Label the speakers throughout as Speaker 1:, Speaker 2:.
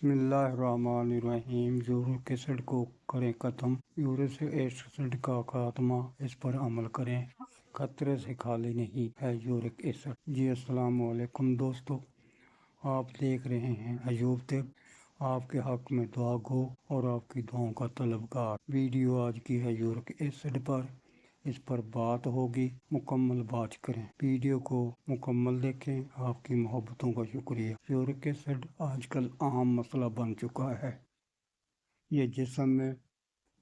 Speaker 1: बिस्मिल्लाहिर्रहमानिर्रहीम। Uric acid को करें ख़त्म। यूरिक एसिड का खात्मा, इस पर अमल करें। खतरे से खाली नहीं है यूरिक एसिड। जी अस्सलाम वालेकुम दोस्तों, आप देख रहे हैं अयूब तिब, आपके हक में दुआ गो और आपकी दुआओं का तलबगार। वीडियो आज की है यूरिक एसिड पर। इस पर बात होगी, मुकम्मल बात करें। वीडियो को मुकम्मल देखें। आपकी मोहब्बतों का शुक्रिया। यूरिक एसिड आजकल आम मसला बन चुका है। ये जिस्म में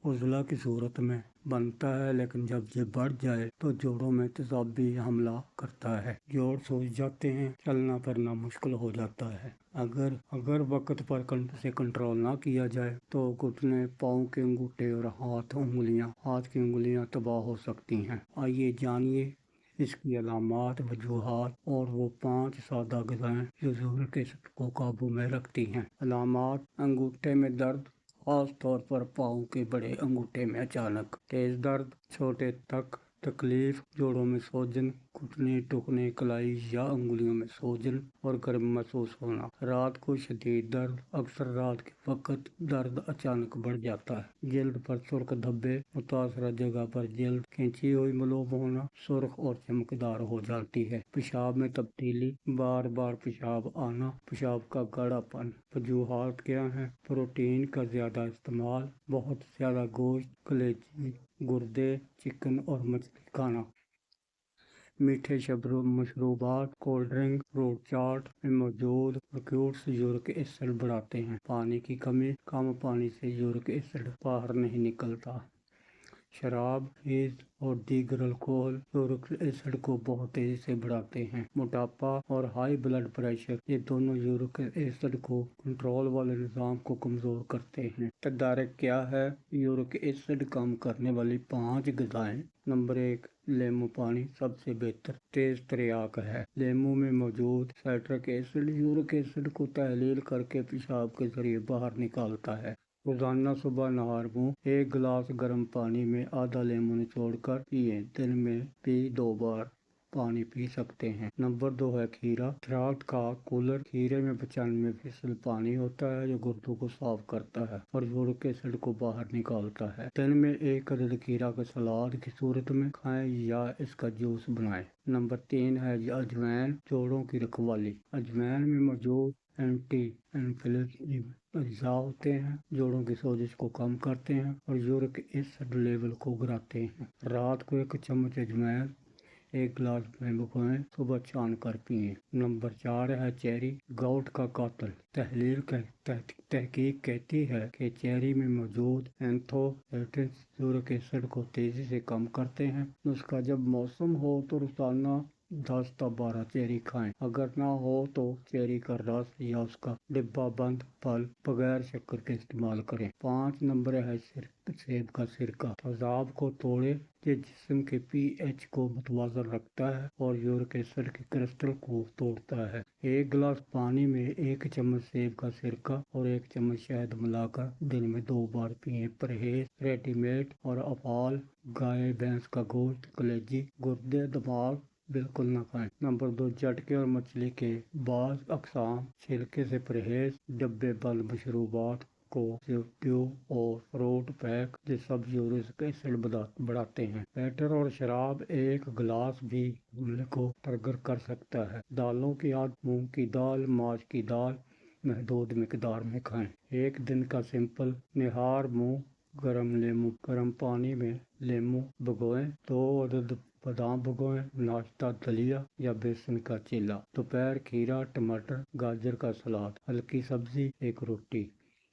Speaker 1: उजला की सूरत में बनता है, लेकिन जब ये बढ़ जाए तो जोड़ों में तेजाबी हमला करता है। जोड़ सूज जाते हैं, चलना फिरना मुश्किल हो जाता है। अगर वक्त पर से कंट्रोल ना किया जाए तो घुटने, पाँव के अंगूठे और हाथ की उंगलियां तबाह हो सकती हैं। आइए जानिए इसकी अलामात, वजूहात और वो 5 सादा ग़िज़ाएं जो यूरिक एसिड को काबू में रखती हैं। अलामात: अंगूठे में दर्द, खास तौर पर पाँव के बड़े अंगूठे में अचानक तेज दर्द, छोटे तक तकलीफ, जोड़ों में सोजन, घुटने, टुकने, कलाई या अंगुलियों में सोजन और गर्म महसूस होना। रात को शदीद दर्द, अक्सर रात के वक्त दर्द अचानक बढ़ जाता है। जल्द पर सुर्ख धब्बे, मुतासरा जगह पर जल्द खींची हुई मालूम होना, सुर्ख और चमकदार हो जाती है। पेशाब में तब्दीली, बार बार पेशाब आना, पेशाब का गाढ़ापन। वजूहात क्या हैं? प्रोटीन का ज्यादा इस्तेमाल, बहुत ज्यादा गोश्त, कलेजी, गुर्दे, चिकन और मछली खाना। मीठे मशरूबात, कोल्ड ड्रिंक, फ्रूट चाट में मौजूद फ्रूट्स यूरिक एसिड बढ़ाते हैं। पानी की कमी, कम पानी से यूरिक एसिड बाहर नहीं निकलता। शराब, हेज और दीगर अल्कोहल यूरिक एसिड को बहुत तेजी से बढ़ाते हैं। मोटापा और हाई ब्लड प्रेशर, ये दोनों यूरिक एसिड को कंट्रोल वाले निज़ाम को कमजोर करते हैं। तदारक क्या है? यूरिक एसिड कम करने वाली 5 ग़िज़ाएं। नंबर 1, लेमू पानी सबसे बेहतर तेज त्रियाक है। लेमू में मौजूद साइट्रिक एसिड यूरिक एसिड को तहलील करके पेशाब के जरिए बाहर निकालता है। रोजाना सुबह नहार मुँह 1 गिलास गर्म पानी में आधा लेमू निचोड़कर पिए। दिन में भी 2 बार पानी पी सकते हैं। नंबर 2 है खीरा। रात का कूलर। खीरे में 95% पानी होता है जो गुर्दों को साफ करता है और यूरिक एसिड को बाहर निकालता है। दिन में 1 अदद खीरा का सलाद की सूरत में खाएं या इसका जूस बनाएं। नंबर 3 है अजवाइन, जोड़ों की रखवाली। अजवाइन में मौजूद एंटी इन्फ्लेमेटरी अज्जा होते हैं, जोड़ों की सोजिश को कम करते हैं और यूरिक एसिड लेवल को गिराते हैं। रात को 1 चम्मच अजवाइन 1 गिलास में भिगोएं, सुबह छान कर पिए। नंबर 4 है चेरी, गाउट का कातिल। तहकीक कहती है कि चेरी में मौजूद एंथोसाइयानिन्स यूरिक एसिड को तेजी से कम करते हैं। नुस्खा: जब मौसम हो तो रोजाना 10 से 12 चेरी खाएं। अगर ना हो तो चेरी का रस या उसका डिब्बा बंद फल बगैर शक्कर के इस्तेमाल करें। 5 नंबर है सेब का सिरका। तेजाब को तोड़े, ये जिस्म के pH को मुतवाज़न रखता है और यूरिक एसिड के क्रिस्टल को तोड़ता है। 1 गिलास पानी में 1 चम्मच सेब का सिरका और 1 चम्मच शहद मिलाकर दिन में 2 बार पिए। परहेज: रेडीमेड और अफाल, गाय भैंस का गोश्त, कलेजी, गुर्दे, दिमाग बिल्कुल न खाएं। नंबर 2, झटके और मछली के बाज़ अक़साम। छिलके से परहेज, डब्बे बंद मशरूबात को ट्यूब और फ्रूट पैक, ये सब यूरिक एसिड बढ़ाते हैं। बैटर और शराब 1 गिलास भी हमले को ट्रिगर कर सकता है। दालों की आदत: मूंग की दाल, माश की दाल महदूद मिकदार में खाएं। 1 दिन का सिंपल निहार मुंह गर्म पानी में लेमू भिगोएं। 2 अदद बादाम भिगोएं। नाश्ता दलिया या बेसन का चीला। दोपहर खीरा, टमाटर, गाजर का सलाद। हल्की सब्जी 1 रोटी।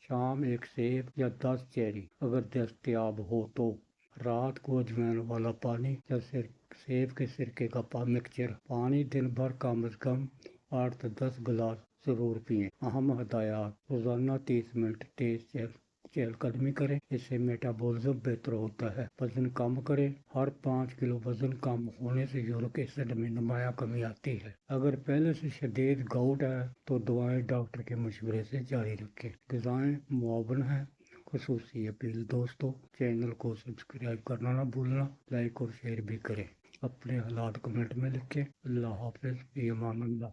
Speaker 1: शाम 1 सेब या 10 चेरी अगर दस्तयाब हो तो। रात को अजवाइन वाला पानी या सेब के सिरके का मिक्सचर। पानी दिन भर कम से कम 8 से 10 गिलास जरूर पिएं। अहम हदायत: रोजाना 30 मिनट तेज चहलकदमी करें, इससे मेटाबॉलिज्म बेहतर होता है। वजन कम करें, हर 5 किलो वजन कम होने से यूरिक एसिड में नुमाया कमी आती है। अगर पहले से शदीद गाउट है तो दवाएं डॉक्टर के मशवरे से जारी रखें। ग़िज़ाएं मुआवन है। खुसूसी अपील: दोस्तों, चैनल को सब्सक्राइब करना ना भूलना, लाइक और शेयर भी करें। अपने हालात कमेंट में लिखें। अल्लाह हाफ़िज़, फ़ी अमान अल्लाह।